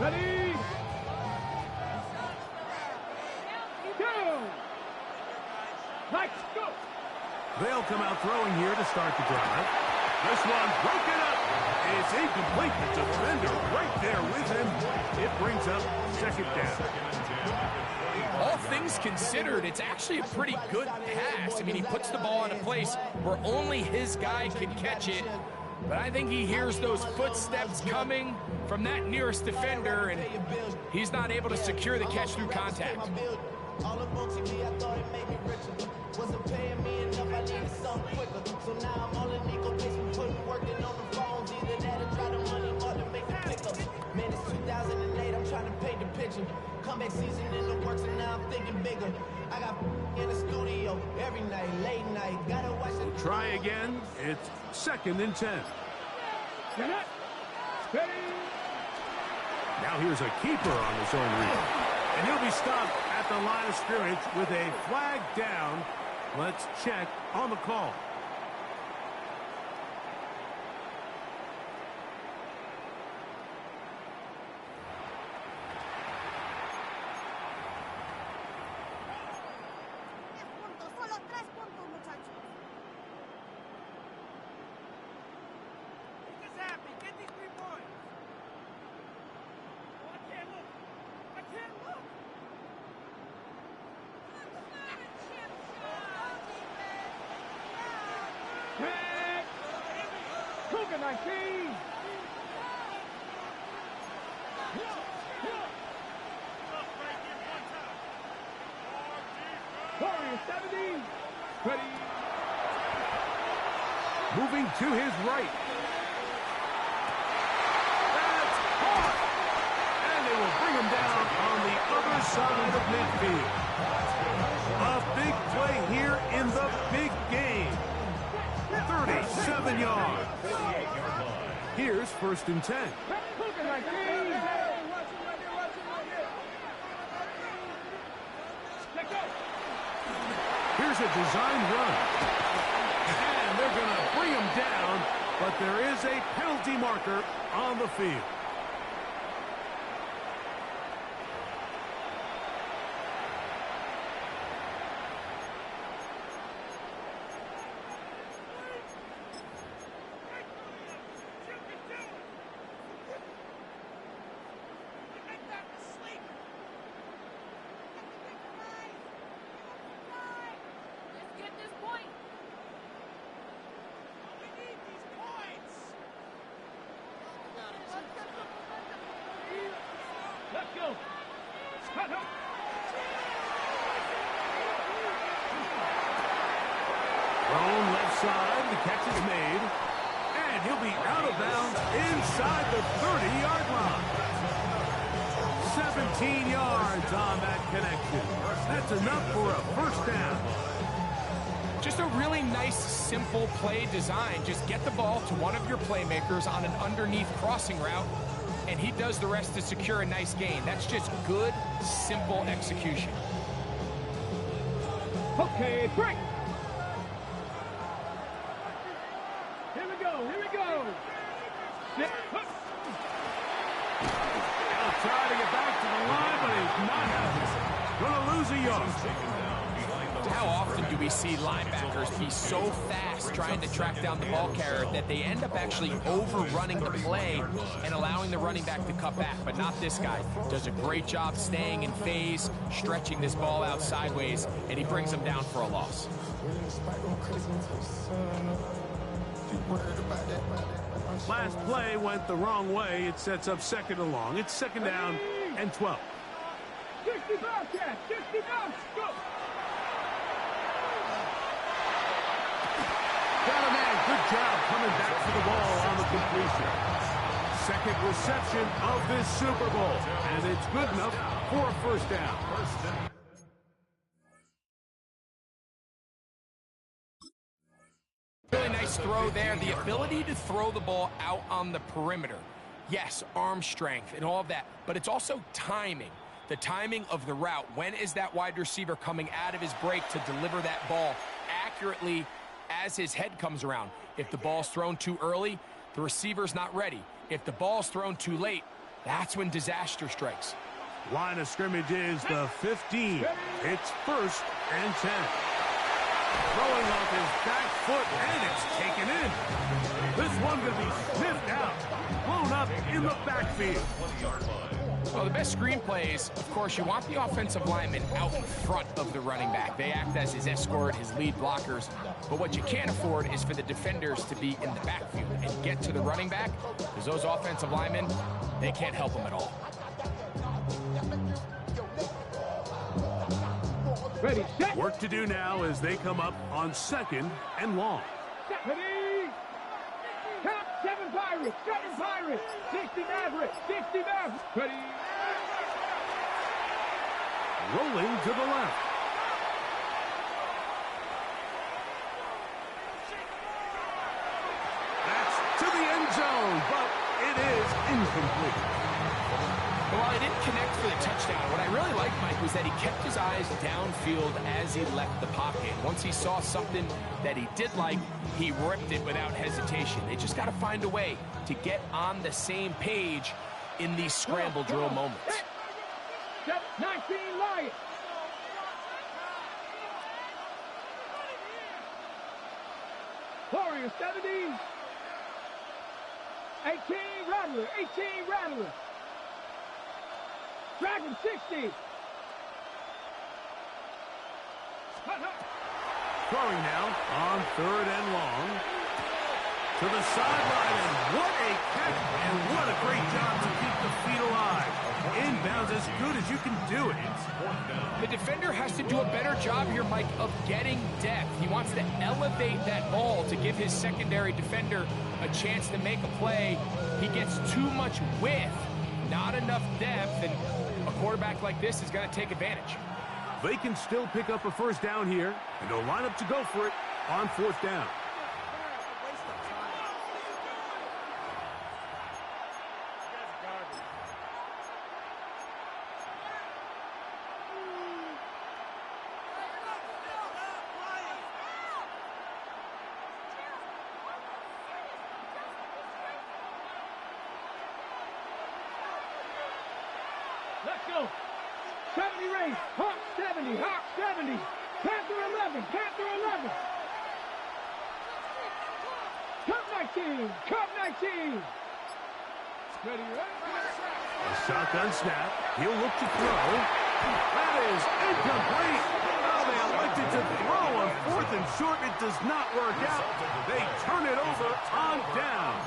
Ready? Go! Let's go! They'll come out throwing here to start the drive. This one broken up. It's incomplete. The defender right there with him. It brings up second down. All things considered, it's actually a pretty good pass. I mean, he puts the ball in a place where only his guy can catch it. But I think he hears those footsteps coming from that nearest defender, and he's not able to secure the catch through contact. Wasn't paying me enough, I needed something quicker. So now I'm all in Nico basement, putting working on the phones. Either that or try the money or to make the pickup. Man, it's 2008, I'm trying to paint the picture. Comeback season in the works, and now I'm thinking bigger. I got in the studio every night, late night. Gotta watch it. Try again. It's 2nd and 10. Now here's a keeper on his own read. And he'll be stopped at the line of scrimmage with a flag down. Let's check on the call. Moving to his right. That's caught. And they will bring him down on the other side of the midfield. A big play here in the big game. 37 yards. Here's 1st and 10. Here's a design run. And they're going to bring him down, but there is a penalty marker on the field. Thrown left side, the catch is made, and he'll be out of bounds inside the 30-yard line. 17 yards on that connection. That's enough for a 1st down. Just a really nice, simple play design. Just get the ball to one of your playmakers on an underneath crossing route, and he does the rest to secure a nice gain. That's just good, simple execution. Okay, break. Here we go. He'll try to get back to the line, but he's not going to lose a yard. How often do we see linebackers be so fast trying to track down the ball carrier that they end up actually overrunning the play and allowing the running back to cut back? But not this guy. Does a great job staying in phase, stretching this ball out sideways, and he brings him down for a loss. Last play went the wrong way. It sets up 2nd and long. It's 2nd down and 12. 60 Bobcats, 60 Bobs, go! Got a man. Good job coming back for the ball on the completion. 2nd reception of this Super Bowl, and it's good enough for a 1st down. Really nice throw there. The ability to throw the ball out on the perimeter. Yes, arm strength and all of that, but it's also timing. The timing of the route. When is that wide receiver coming out of his break to deliver that ball accurately as his head comes around? If the ball's thrown too early, the receiver's not ready. If the ball's thrown too late, That's when disaster strikes. Line of scrimmage is the 15. It's 1st and 10. Throwing off his back foot, and it's taken in. This one going to be sniffed out. Blown up in the backfield. Well, the best screen plays, of course, you want the offensive lineman out in front of the running back. They act as his escort, his lead blockers. But what you can't afford is for the defenders to be in the backfield and get to the running back, because those offensive linemen, they can't help them at all. Ready, set. Work to do now as they come up on 2nd and long. Ready. Count 7 Pirates, 7 Pirates. 60 Mavericks, 60 Mavericks. Ready. Rolling to the left. That's to the end zone, but it is incomplete. While he didn't connect for the touchdown, what I really liked, Mike, was that he kept his eyes downfield as he left the pocket. Once he saw something that he did like, he ripped it without hesitation. They just got to find a way to get on the same page in these scramble drill moments. 19 Lions. Warrior 70. 18 Rattler, 18 Rattler. Dragon 60. Throwing now on 3rd and long. To the sideline, and what a catch, and what a great job to keep the feet alive. Inbounds as good as you can do it. The defender has to do a better job here, Mike, of getting depth. He wants to elevate that ball to give his secondary defender a chance to make a play. He gets too much width, not enough depth, and a quarterback like this is going to take advantage. They can still pick up a 1st down here, and they'll line up to go for it on 4th down. Let's go. 70 race. Hawk 70. Hawk 70. Panther 11. Panther 11. Cup 19. Cup 19. Ready, A shotgun snap. He'll look to throw. That is incomplete. Oh, they elected to throw on 4th and short. It does not work out. They turn it over on down.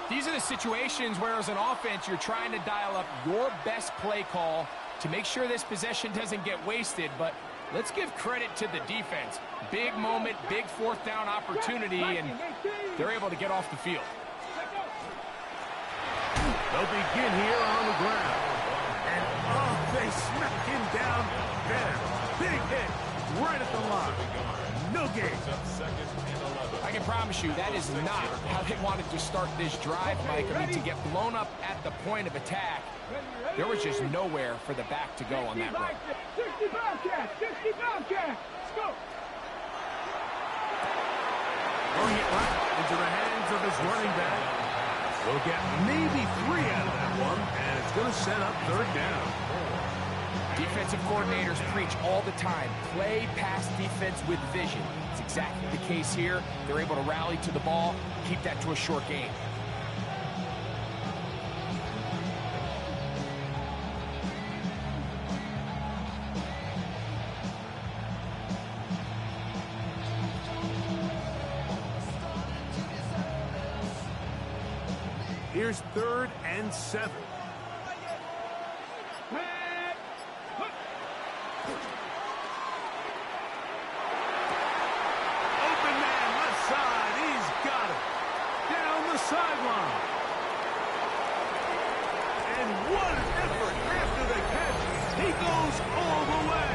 These are the situations where, as an offense, you're trying to dial up your best play call to make sure this possession doesn't get wasted. But let's give credit to the defense. Big moment, big 4th down opportunity, and they're able to get off the field. They'll begin here on the ground. And, oh, they smack him down there. Big hit right at the line. No gain. I can promise you that is not how they wanted to start this drive, Mike. I mean, to get blown up at the point of attack, there was just nowhere for the back to go on that run. 60 Bobcats. 60 Bobcats. Let's go. Throwing it right into the hands of his running back. We'll get maybe 3 out of that one, and it's going to set up 3rd down. Defensive coordinators preach all the time, play pass defense with vision. It's exactly the case here. They're able to rally to the ball, keep that to a short game. Here's 3rd and 7. Sideline. And what an effort after the catch. He goes all the way.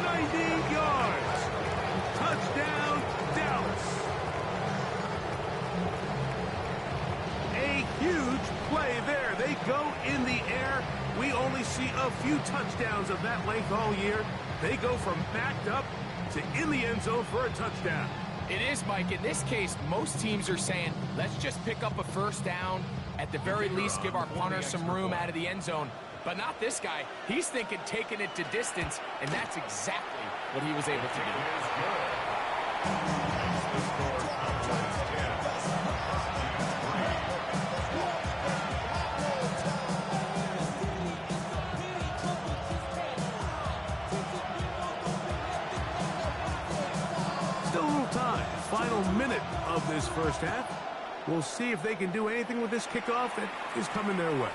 90 yards. Touchdown, Dallas. A huge play there. They go in the air. We only see a few touchdowns of that length all year. They go from backed up to in the end zone for a touchdown. It is, Mike. In this case, most teams are saying, let's just pick up a first down. At the very least, give our punter some room out of the end zone. But not this guy. He's thinking taking it to distance, and that's exactly what he was able to do. Still a little time. Final minute of this first half. We'll see if they can do anything with this kickoff that is coming their way.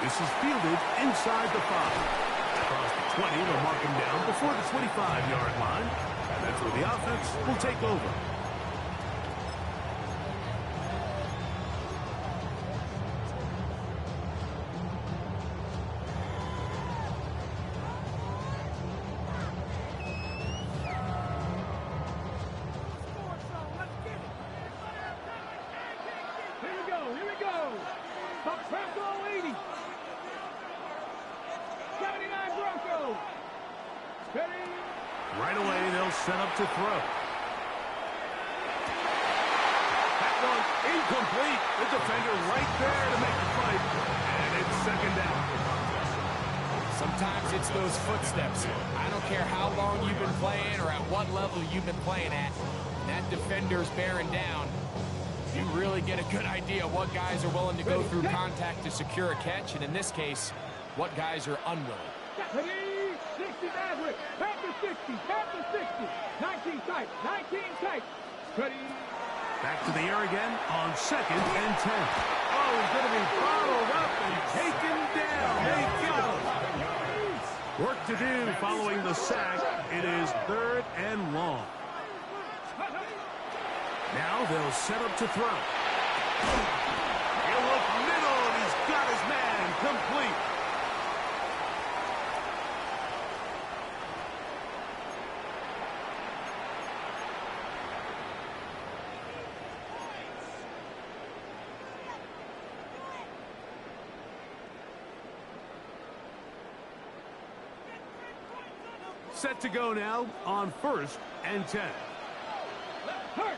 This is fielded inside the 5. Across the 20, they'll mark him down before the 25-yard line. And that's where the offense will take over. Here we go. Bronco 80. 79 Broncos. Ready. Right away, they'll set up to throw. That one incomplete. The defender right there to make the fight. And it's second down. Sometimes it's those footsteps. I don't care how long you've been playing or at what level you've been playing at. That defender's bearing down. You really get a good idea what guys are willing to go through contact to secure a catch, and in this case, what guys are unwilling. 60 average. Back to 60. Back to 60. 19 tight. 19 tight. Ready. Back to the air again on 2nd and 10. Oh, he's going to be followed up and taken down. They got him. Work to do following the sack. It is 3rd and long. Now they'll set up to throw. He'll look middle, and he's got his man complete. Set to go now on 1st and 10. Hurt.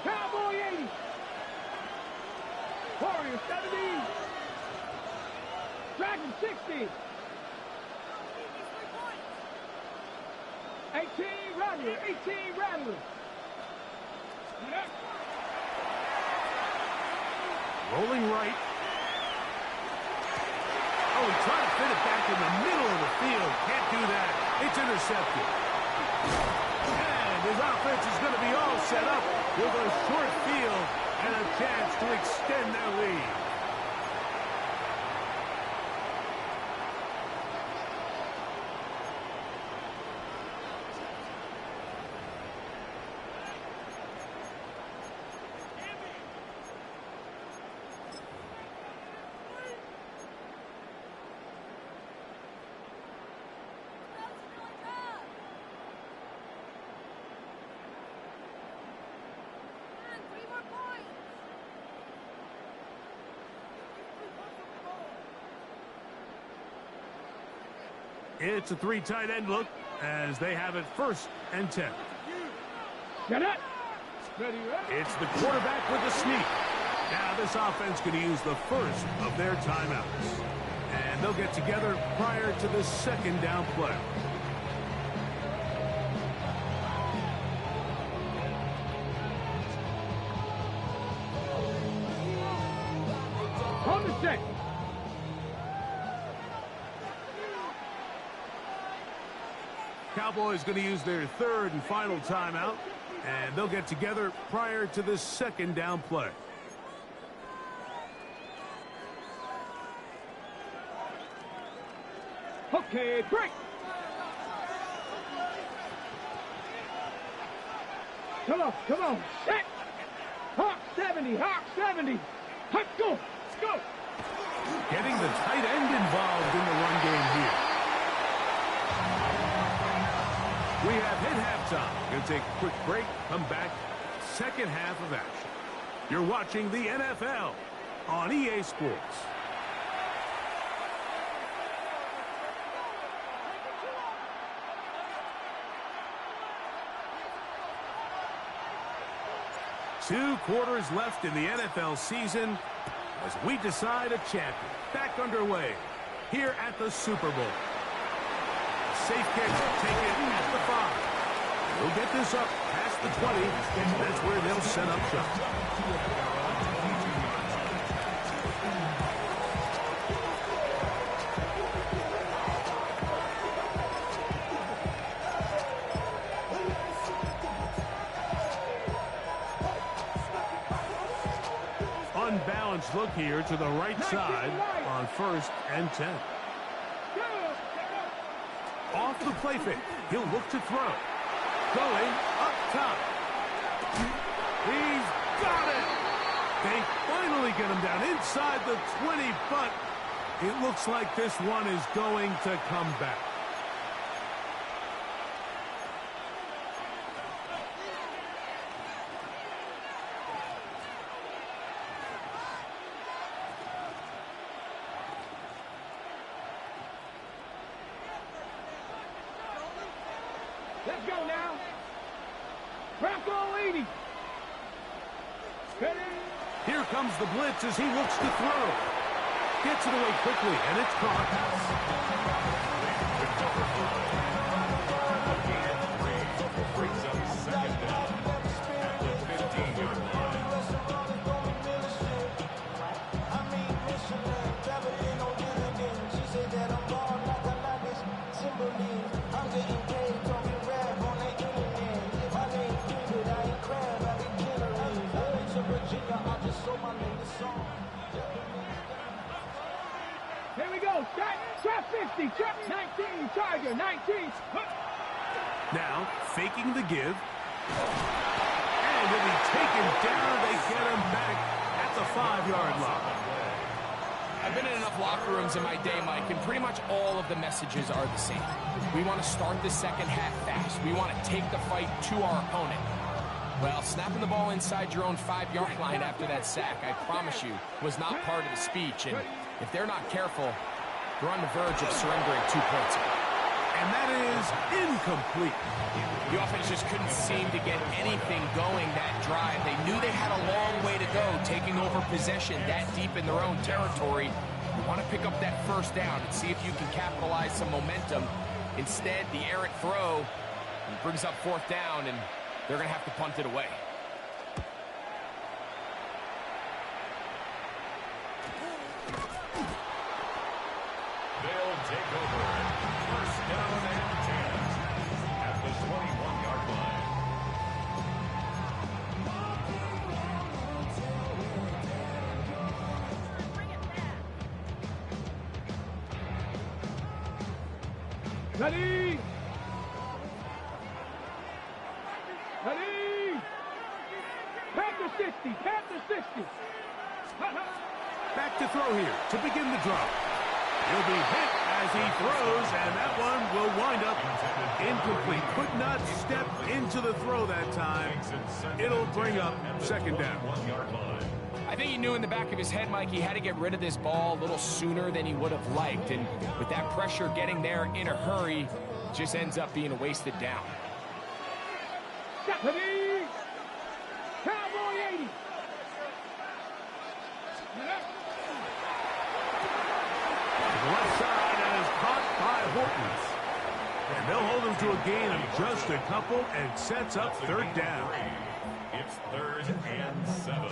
Cowboy 80. Warrior 70. Dragon 60. 18 Rattler. 18 Rattler. Rolling right. Oh, he tried to fit it back in the middle of the field. Can't do that. It's intercepted. And his offense is going to be all set up with a short field and a chance to extend their lead. It's a 3 tight end look as they have it 1st and 10. Get it. It's the quarterback with the sneak. Now this offense going to use the first of their timeouts. And they'll get together prior to the 2nd down play. On the set. Cowboys going to use their 3rd and final timeout, and they'll get together prior to the 2nd down play. Okay, break. Come on. Set. Hawk 70. Let's go. Getting the tight end involved in the run game here. We have hit halftime. Going to take a quick break, come back, 2nd half of action. You're watching the NFL on EA Sports. 2 quarters left in the NFL season as we decide a champion. Back underway here at the Super Bowl. Safe kick taken at the 5. They'll get this up past the 20, and that's where they'll set up shop. Unbalanced look here to the right side on 1st and 10. Off the play fake. He'll look to throw. Going up top. He's got it. They finally get him down inside the 20, but it looks like this one is going to come back. Let's go now. Bronco 80. Here comes the blitz as he looks to throw. Gets it away quickly, and it's caught. Here we go. Trap 50. Trap 19. Charger 19. Now, faking the give. And he'll be taken down. They get him back at the 5-yard line. I've been in enough locker rooms in my day, Mike, and pretty much all of the messages are the same. We want to start the second half fast. We want to take the fight to our opponent. Well, snapping the ball inside your own 5-yard line after that sack, I promise you, was not part of the speech. And if they're not careful, they're on the verge of surrendering 2 points. And that is incomplete. The offense just couldn't seem to get anything going that drive. They knew they had a long way to go, taking over possession that deep in their own territory. You want to pick up that first down and see if you can capitalize some momentum. Instead, the errant throw brings up 4th down, and they're going to have to punt it away. They'll take over. 1st down and 10 at the 21-yard line. Ready. Ready. Panther 60. Panther 60. Back to throw here to begin the drop. He'll be hit as he throws, and that one will wind up incomplete. Could not step into the throw that time. It'll bring up 2nd down. I think he knew in the back of his head, Mike, he had to get rid of this ball a little sooner than he would have liked. And with that pressure getting there in a hurry, it just ends up being a wasted down. Ready. Cowboy 80. The left side is caught by Hortons. And they'll hold him to a gain of just a couple and sets up 3rd down. It's 3rd and 7.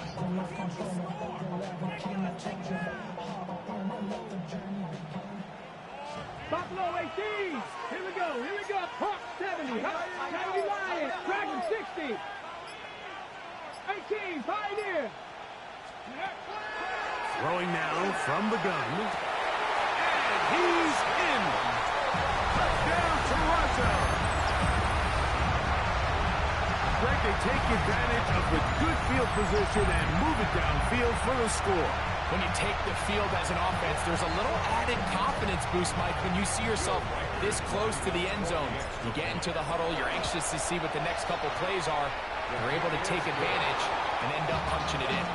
Buffalo 18. Here we go. Here we go. Hawk 70. Coyote Lion. Dragon 60. 18. Pioneer. Throwing now from the gun. And he's in. Touchdown, Toronto. Greg, they take advantage of the good field position and move it downfield for the score. When you take the field as an offense, there's a little added confidence boost, Mike, when you see yourself this close to the end zone. You get into the huddle, you're anxious to see what the next couple plays are. You're able to take advantage and end up punching it in.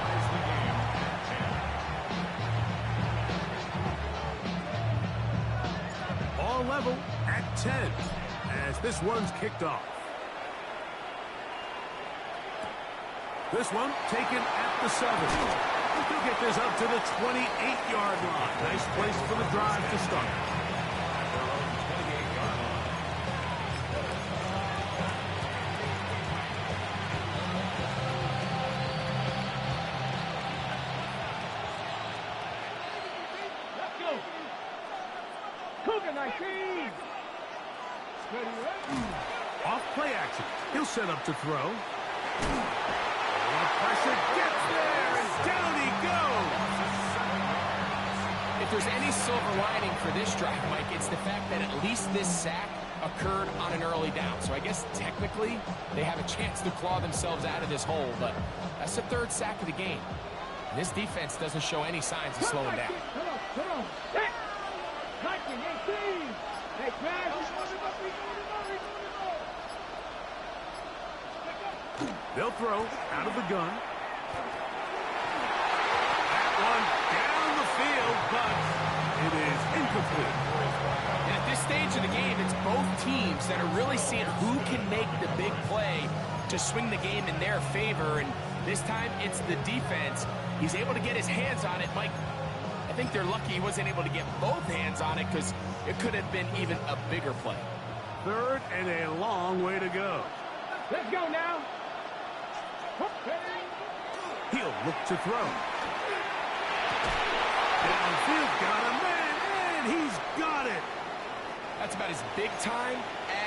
All level at 10 as this one's kicked off. This one taken at the 7. He'll get this up to the 28-yard line. Nice place for the drive to start. Let's go. Cougar 19. Off play action. He'll set up to throw. Pressure gets there, and down he goes. If there's any silver lining for this drive, Mike, it's the fact that at least this sack occurred on an early down. So I guess technically they have a chance to claw themselves out of this hole, but that's the 3rd sack of the game. And this defense doesn't show any signs of slowing down. Come on. Hey. 18. Hey, Crash. They'll throw out of the gun. That one down the field, but it is incomplete. And at this stage of the game, it's both teams that are really seeing who can make the big play to swing the game in their favor. And this time, it's the defense. He's able to get his hands on it. Mike, I think they're lucky he wasn't able to get both hands on it because it could have been even a bigger play. 3rd and a long way to go. Let's go now. He'll look to throw. Downfield, got a man, and he's got it. That's about as big time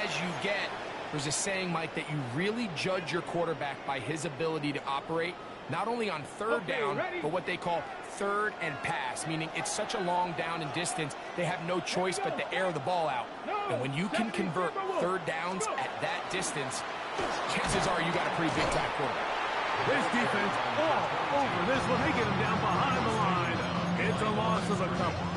as you get. There's a saying, Mike, that you really judge your quarterback by his ability to operate, not only on 3rd down, but what they call 3rd and pass, meaning it's such a long down and distance, they have no choice but to air the ball out. And when you can convert 3rd downs at that distance, chances are you got a pretty big-time quarterback. This defense all over this one. They get him down behind the line. It's a loss of a couple.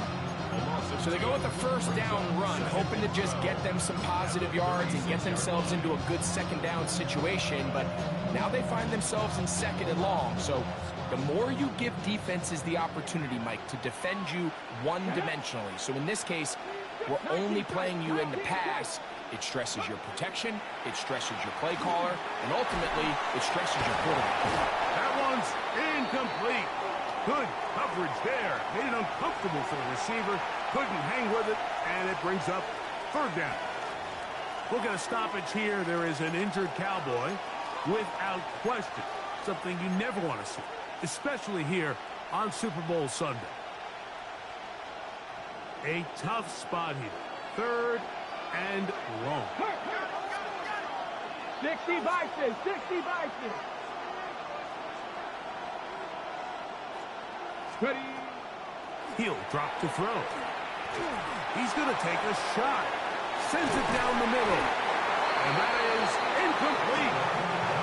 So they go with the 1st down run, hoping to just get them some positive yards and get themselves into a good 2nd down situation. But now they find themselves in 2nd and long. So the more you give defenses the opportunity, Mike, to defend you one-dimensionally. So in this case, we're only playing you in the pass. It stresses your protection, it stresses your play caller, and ultimately, it stresses your quarterback. That one's incomplete. Good coverage there. Made it uncomfortable for the receiver. Couldn't hang with it, and it brings up 3rd down. We'll get a stoppage here. There is an injured Cowboy without question. Something you never want to see, especially here on Super Bowl Sunday. A tough spot here. 3rd and long. 60 Bison. 60 Bison. Ready. He'll drop to throw. He's going to take a shot. Sends it down the middle. And that is incomplete.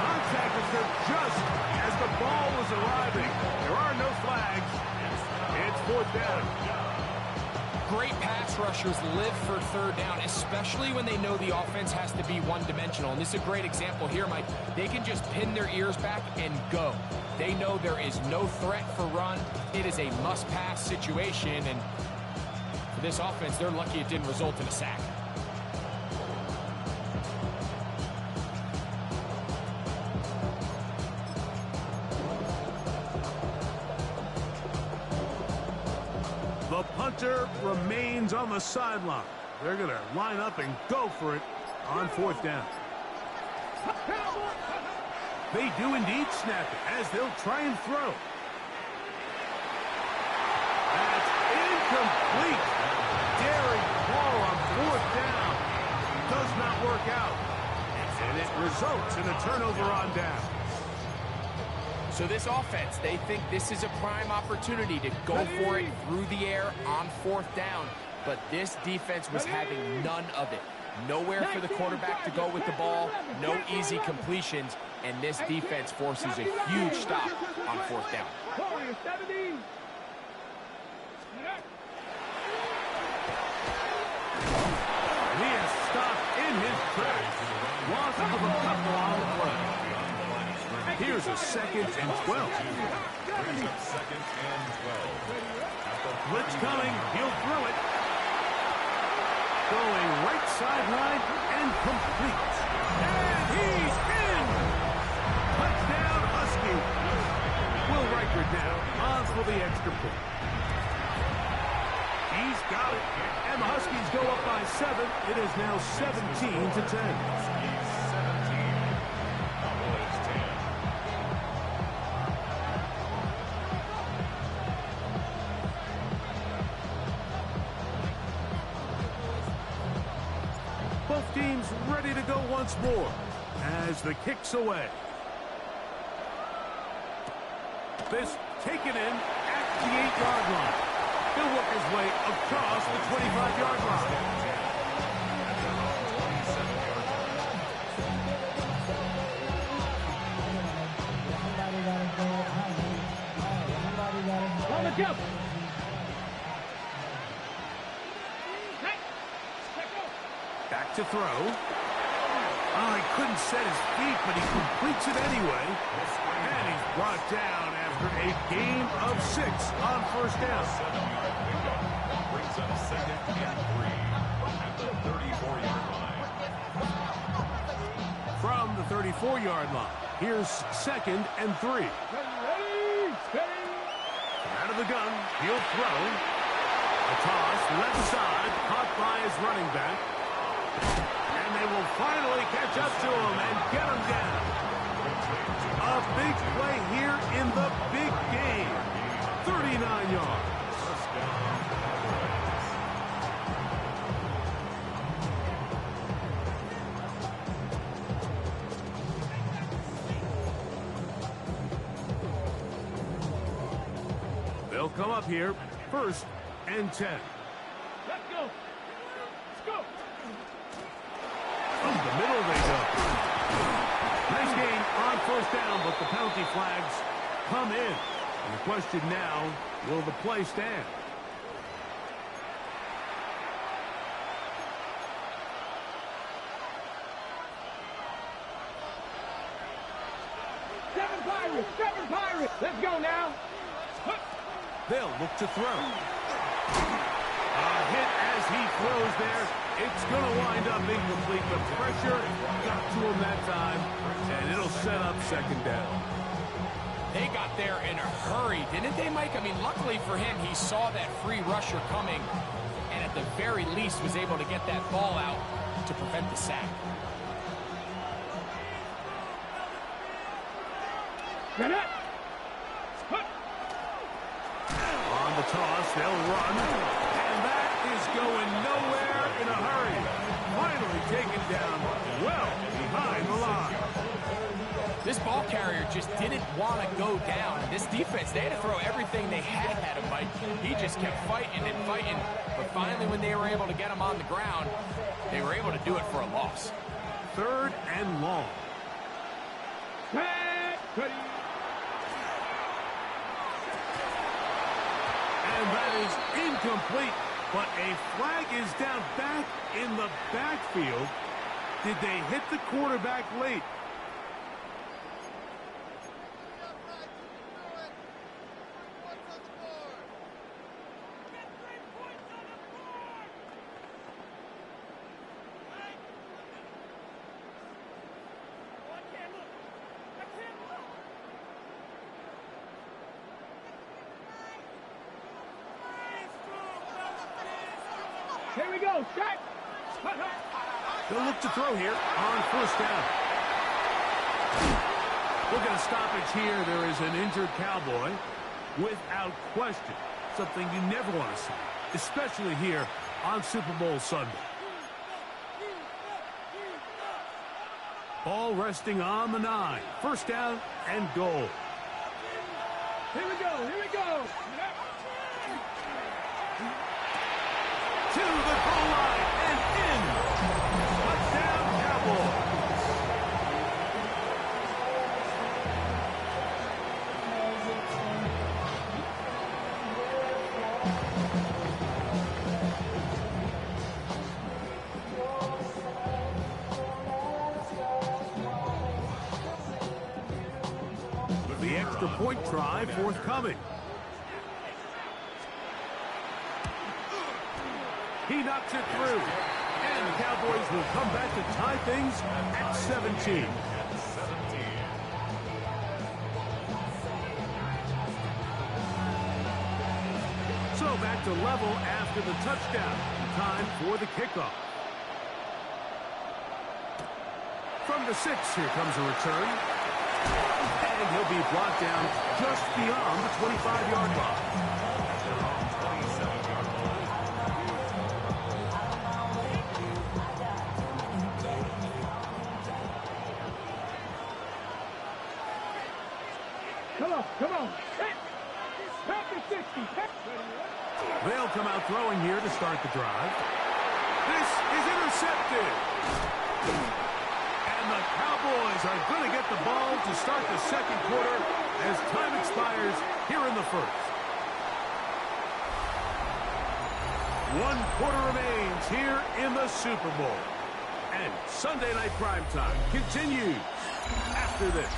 Contact occurred just as the ball was arriving. There are no flags. It's 4th down. Great pass rushers live for 3rd down, especially when they know the offense has to be one-dimensional. And this is a great example here, Mike. They can just pin their ears back and go. They know there is no threat for run. It is a must-pass situation. And for this offense, they're lucky it didn't result in a sack. The punter remains on the sideline. They're going to line up and go for it on 4th down. They do indeed snap it as they'll try and throw. That's incomplete. Daring ball on 4th down. Does not work out. And it results in a turnover on down. So this offense, they think this is a prime opportunity to go for it through the air on 4th down. But this defense was having none of it. Nowhere for the quarterback to go with the ball, no easy completions, and this defense forces a huge stop on 4th down. He is stopped in his tracks. Loss of a couple on the play. Here's a 2nd and 12. Blitz coming. He'll throw it. Going right sideline and complete. And he's in! Touchdown, Huskies. It is now 17-10. 17. Cowboys 10. Both teams ready to go once more as the kick's away. This taken in at the 8-yard line. He'll work his way across the 25-yard line. On the jump. Back to throw. Oh, he couldn't set his feet, but he completes it anyway. And he's brought down after a gain of 6 on first down. 7-yard pickup brings up 2nd and 3 at the 34-yard line. From the 34-yard line, here's 2nd and 3. Ready, steady. Out of the gun, he'll throw. A toss, left side, caught by his running back. And they will finally catch up to him and get him down. A big play here in the big game. 39 yards. First down, Cowboys. They'll come up here, 1st and 10. Let's go. Let's go. From the middle they go. Nice gain on first down, but the penalty flags come in. And the question now, will the play stand? Seven Pirates. Let's go now. They'll look to throw. A hit as he throws there. It's going to wind up incomplete. The pressure got to him that time, and it'll set up 2nd down. They got there in a hurry, didn't they, Mike? I mean, luckily for him, he saw that free rusher coming, and at the very least was able to get that ball out to prevent the sack. Get it. On the toss, they'll run, and that is going nowhere in a hurry. Finally taken down well behind the line. This ball carrier just didn't want to go down. This defense, they had to throw everything they had at him, Mike. He just kept fighting and fighting. But finally, when they were able to get him on the ground, they were able to do it for a loss. 3rd and long. And that is incomplete. But a flag is down back in the backfield. Did they hit the quarterback late? Here we go. Set. They'll look to throw here on first down. We'll get a stoppage here. There is an injured Cowboy. Without question. Something you never want to see, especially here on Super Bowl Sunday. Ball resting on the 9. First down and goal. Here we go. Here we go. To the goal line and in. Touchdown, Cowboys. With the extra point try forthcoming. He knocks it through. And the Cowboys will come back to tie things at 17. So back to level after the touchdown. Time for the kickoff. to 6. Here comes a return. And he'll be brought down just beyond the 25-yard line. Come on. Pass the 60. They'll come out throwing here to start the drive. This is intercepted. And the Cowboys are going to get the ball to start the second quarter as time expires here in the first. 1 quarter remains here in the Super Bowl. And Sunday Night Primetime continues after this.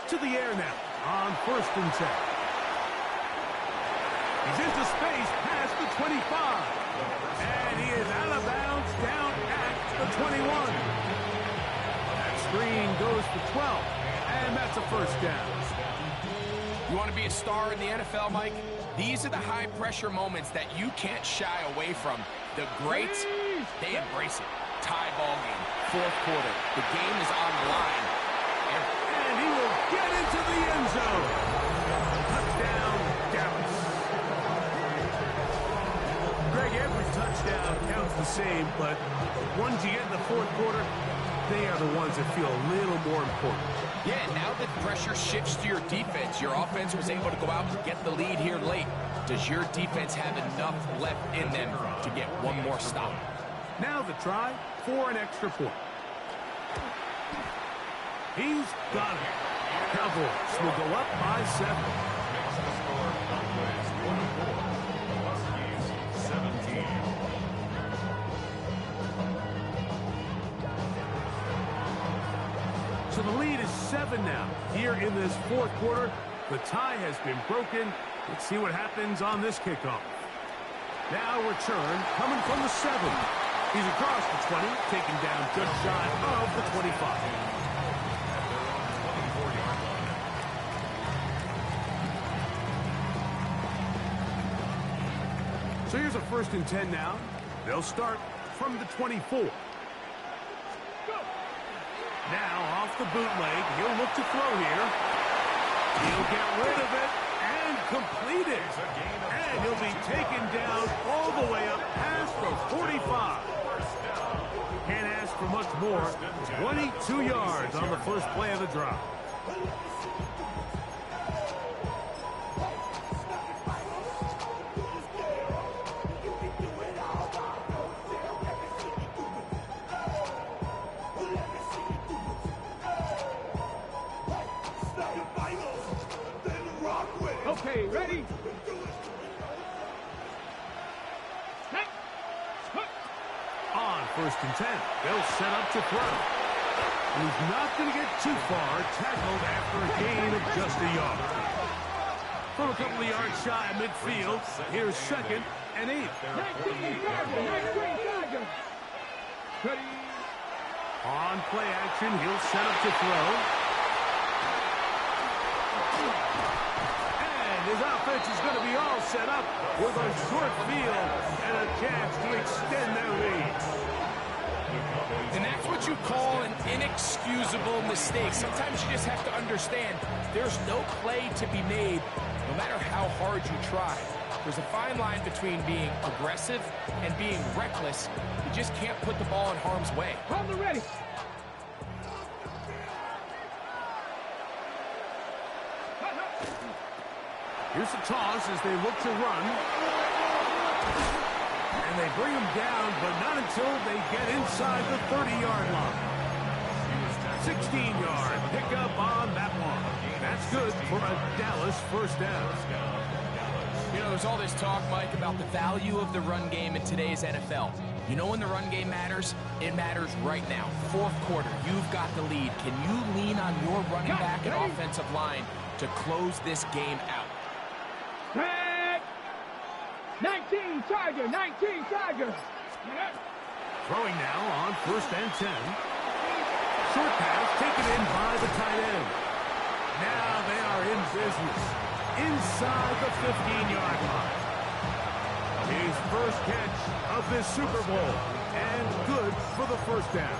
To the air now on 1st and 10. He's into space past the 25. And he is out of bounds down at the 21. That screen goes for 12. And that's a first down. You want to be a star in the NFL, Mike? These are the high-pressure moments that you can't shy away from. The greats, they embrace it. Tie ball game, 4th quarter. The game is on the line. And he will get into the end zone. Touchdown, Dallas. Greg, every touchdown counts the same, but the ones you get in the 4th quarter, they are the ones that feel a little more important. Yeah, now that pressure shifts to your defense, your offense was able to go out and get the lead here late. Does your defense have enough left in them to get one more stop? Now the try for an extra point. He's got it. Cowboys will go up by 7. Cowboys 24, Huskies 17. So the lead is 7 now. Here in this 4th quarter, the tie has been broken. Let's see what happens on this kickoff. Now return coming from the 7. He's across the 20, taken down just shy of the 25. So here's a 1st and 10 now. They'll start from the 24. Now off the bootleg, he'll look to throw here. He'll get rid of it and complete it. And he'll be taken down all the way up past the 45. Can't ask for much more. 22 yards on the first play of the drive. Okay, ready? On 1st and 10, they'll set up to throw. And he's not going to get too far, tackled after a gain of just a yard. From a couple of yards shy of midfield, here's 2nd and 8. 19 Tiger. On play action, he'll set up to throw. His offense is going to be all set up with a short field and a chance to extend their lead. And that's what you call an inexcusable mistake. Sometimes you just have to understand there's no play to be made, no matter how hard you try. There's a fine line between being aggressive and being reckless. You just can't put the ball in harm's way. On the ready. Here's the toss as they look to run. And they bring him down, but not until they get inside the 30-yard line. 16-yard pickup on that one. That's good for a Dallas first down. You know, there's all this talk, Mike, about the value of the run game in today's NFL. You know when the run game matters? It matters right now. 4th quarter, you've got the lead. Can you lean on your running back and offensive line to close this game out? 19 Tiger. Throwing now on 1st and 10. Short pass taken in by the tight end. Now they are in business inside the 15-yard line. His first catch of this Super Bowl, and good for the first down.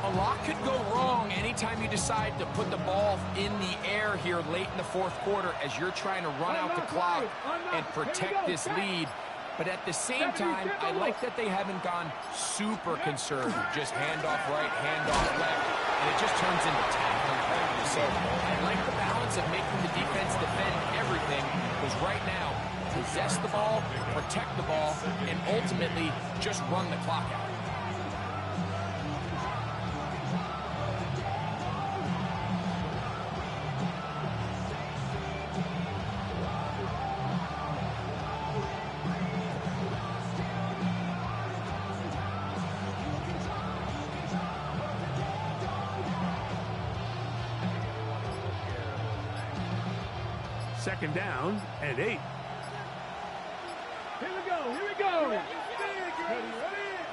A lot could go wrong anytime you decide to put the ball in the air here late in the 4th quarter as you're trying to run out the clock and protect this lead. But at the same time, I like that they haven't gone super conservative. Just handoff right, handoff left, and it just turns into tackling practice. So I like the balance of making the defense defend everything, because right now, possess the ball, protect the ball, and ultimately just run the clock out. Second down and 8. Here we go, here we go.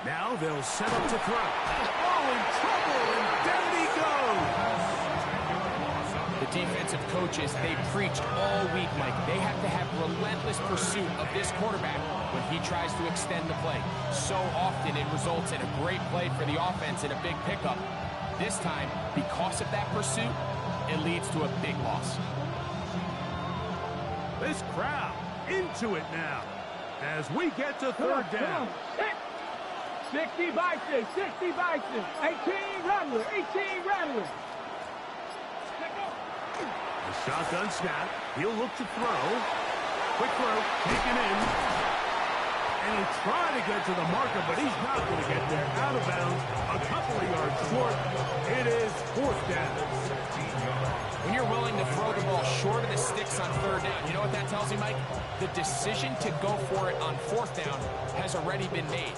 Now they'll set up to throw. Oh, in trouble, and down he goes. The defensive coaches, they preached all week, Mike. They have to have relentless pursuit of this quarterback when he tries to extend the play. So often it results in a great play for the offense and a big pickup. This time, because of that pursuit, it leads to a big loss. This crowd into it now as we get to 3rd down. 60 Bison, 60 Bison, 18 Rattler, 18 Rattler. The shotgun snap. He'll look to throw. Quick throw, taken in. And he'll try to get to the marker, but he's not going to get there. Out of bounds, a couple of yards short. It is 4th down. When you're willing to throw the ball short of the sticks on 3rd down, you know what that tells you, Mike? The decision to go for it on 4th down has already been made.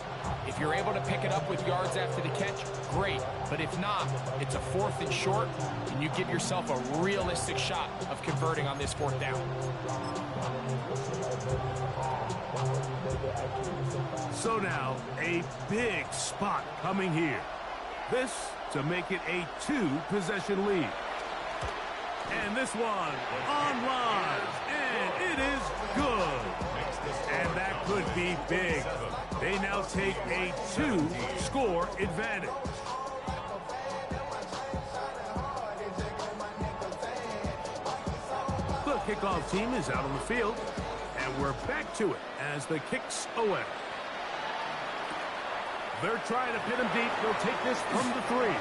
If you're able to pick it up with yards after the catch, great. But if not, it's a 4th and short, and you give yourself a realistic shot of converting on this 4th down. So now, a big spot coming here. This to make it a 2-possession lead. And this one on lines, and it is good. And that could be big. They now take a 2-score advantage. The kickoff team is out on the field, and we're back to it as the kick's away. They're trying to pin him deep. They'll take this from the 3.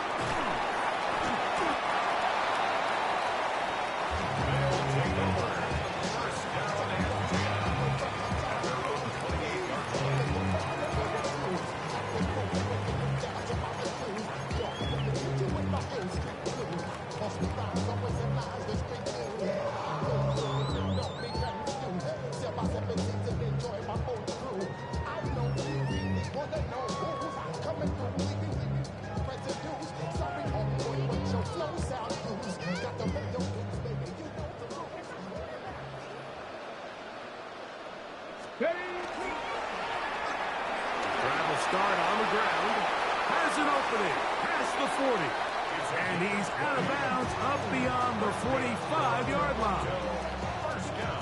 Start on the ground, has an opening, past the 40, and he's out of bounds up beyond the 45-yard line.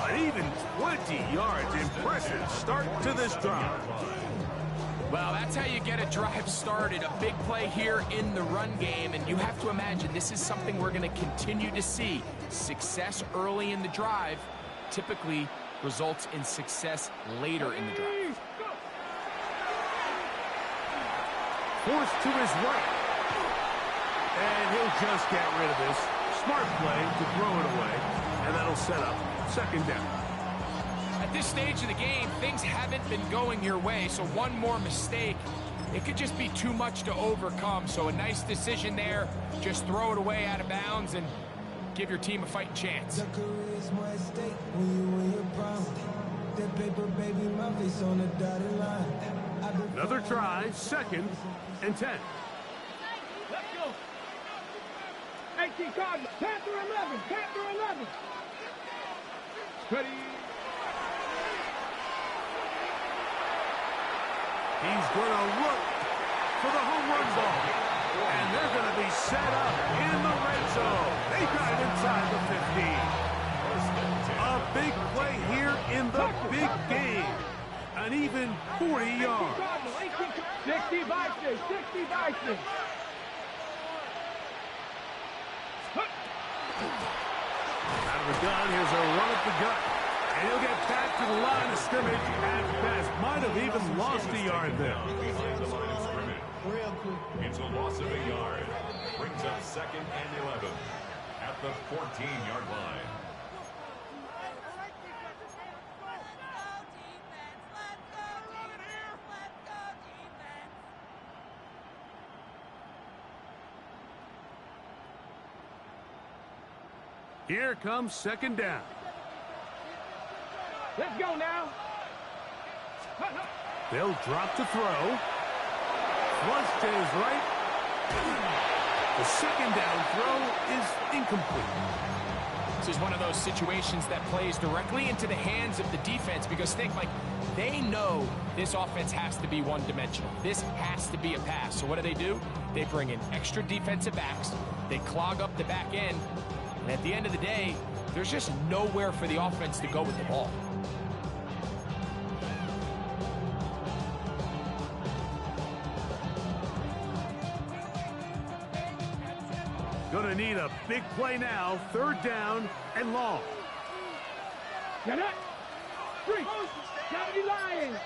An even 20 yards. Impressive start to this drive. Well, that's how you get a drive started. A big play here in the run game, and you have to imagine this is something we're going to continue to see. Success early in the drive typically results in success later in the drive. Forced to his right. And he'll just get rid of this. Smart play to throw it away. And that'll set up 2nd down. At this stage of the game, things haven't been going your way, so one more mistake, it could just be too much to overcome. So a nice decision there. Just throw it away out of bounds and give your team a fighting chance. Another try, 2nd and 10. Let's go. 18 Cardinals, Panther 11, Panther 11. Ready. He's going to look for the home run ball. And they're going to be set up in the red zone. They got it inside the 15. A big play here in the big game. An even 40 yards. 60 Vikings, 60 Vikings. Out of the gun, here's a run at the gut. And he'll get back to the line of scrimmage at best. Might have even lost a yard there. Behind the line of scrimmage. It's a loss of a yard. Brings up 2nd and 11 at the 14-yard line. Here comes 2nd down. Let's go now. They'll drop to throw. Flush to his right. The 2nd down throw is incomplete. This is one of those situations that plays directly into the hands of the defense because think, like, they know this offense has to be one-dimensional. This has to be a pass. So what do? They bring in extra defensive backs. They clog up the back end. And at the end of the day, there's just nowhere for the offense to go with the ball. Gonna need a big play now. 3rd down and long. Get it. 3. 70 Lions.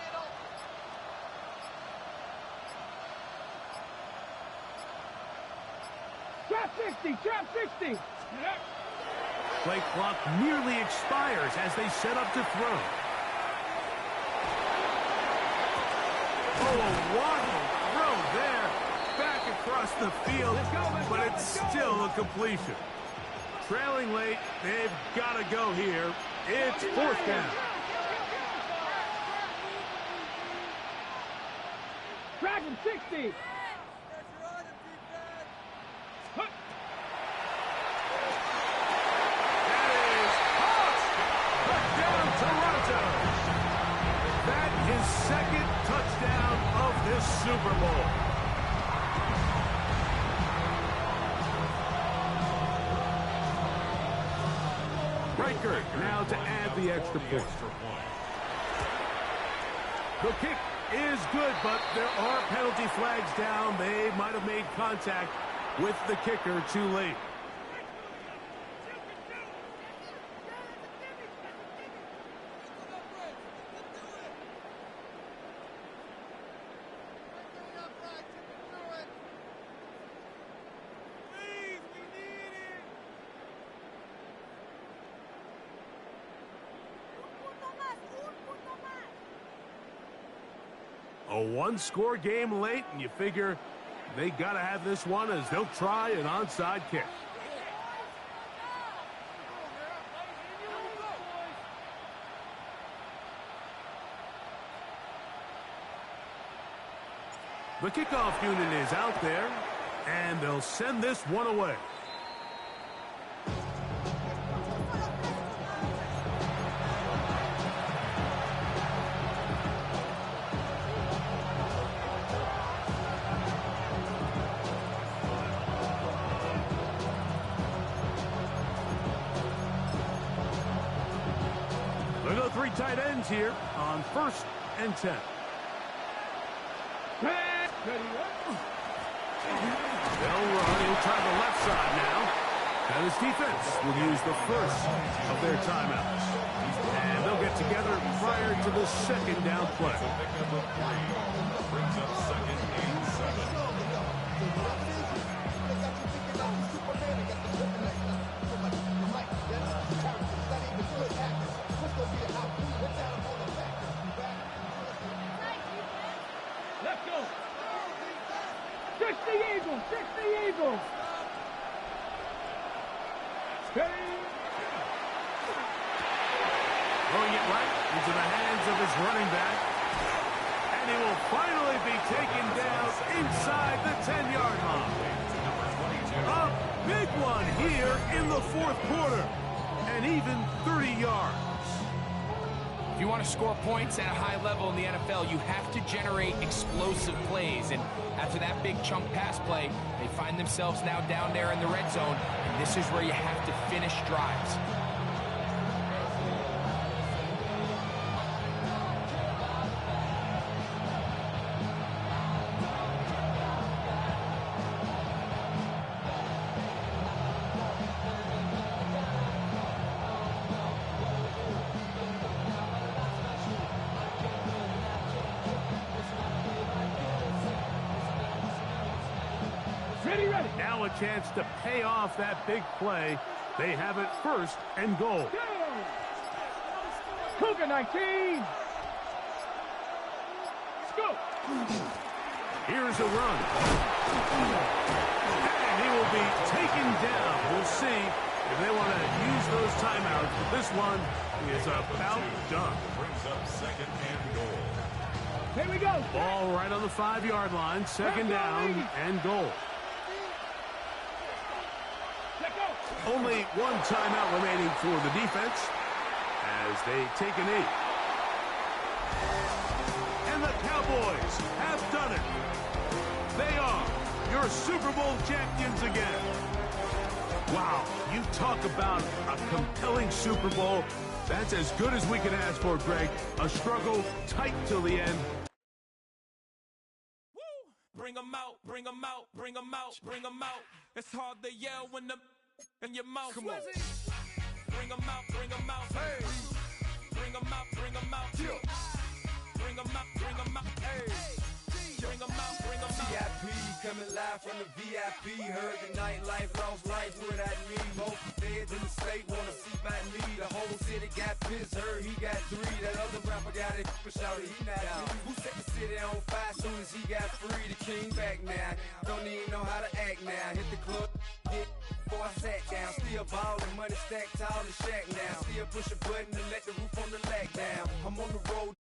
Trap 60. Trap 60. Play clock nearly expires as they set up to throw. Oh, what a throw there. Back across the field, but it's still a completion. Trailing late, they've got to go here. It's 4th down. Dragon 60. Super Bowl. Riker now to add the extra point. The kick is good, but there are penalty flags down. They might have made contact with the kicker too late. A one-score game late, and you figure they got to have this one as they'll try an onside kick. The kickoff unit is out there, and they'll send this one away. They'll go 3 tight ends here on 1st and 10. They'll run. He'll try the left side now. And his defense will use the first of their timeouts. And they'll get together prior to the 2nd down play. Brings up 2nd and 7. Let's go. 60 Eagles, 60 Eagles. Throwing it right into the hands of his running back. And he will finally be taken down inside the 10-yard line. A big one here in the 4th quarter. And even 30 yards. If you want to score points at a high level in the NFL, you have to generate explosive plays. And after that big chunk pass play, they find themselves now down there in the red zone. And this is where you have to finish drives. Now a chance to pay off that big play. They have it 1st and goal. Cougar 19. Scoop. Here's a run. And he will be taken down. We'll see if they want to use those timeouts. But this one is about done. Brings up 2nd and goal. Here we go. Ball right on the 5-yard line. 2nd down and goal. Only one timeout remaining for the defense as they take a knee. And the Cowboys have done it. They are your Super Bowl champions again. Wow, you talk about a compelling Super Bowl. That's as good as we can ask for, Greg. A struggle tight till the end. Bring 'em out, bring 'em out, bring 'em out, bring 'em out. It's hard to yell when the in your mouth. Come on. Bring 'em out, bring 'em out. Hey. Bring 'em out, bring 'em out. Yeah. Bring 'em out, bring 'em out. Hey. Bring 'em out, bring 'em out. VIP coming live from the VIP. Heard the nightlife, lost life without me. Most feds in the state wanna see by me. The whole city got pissed, heard he got 3. That other rapper got it, but shouted he not out. Who set the city on fire soon as he got free? The king back now. Don't even know how to act now. Hit the club, hit before I sat down. Still ballin', money stacked tall and shack now. Still push a button to let the roof on the lag down. I'm on the road.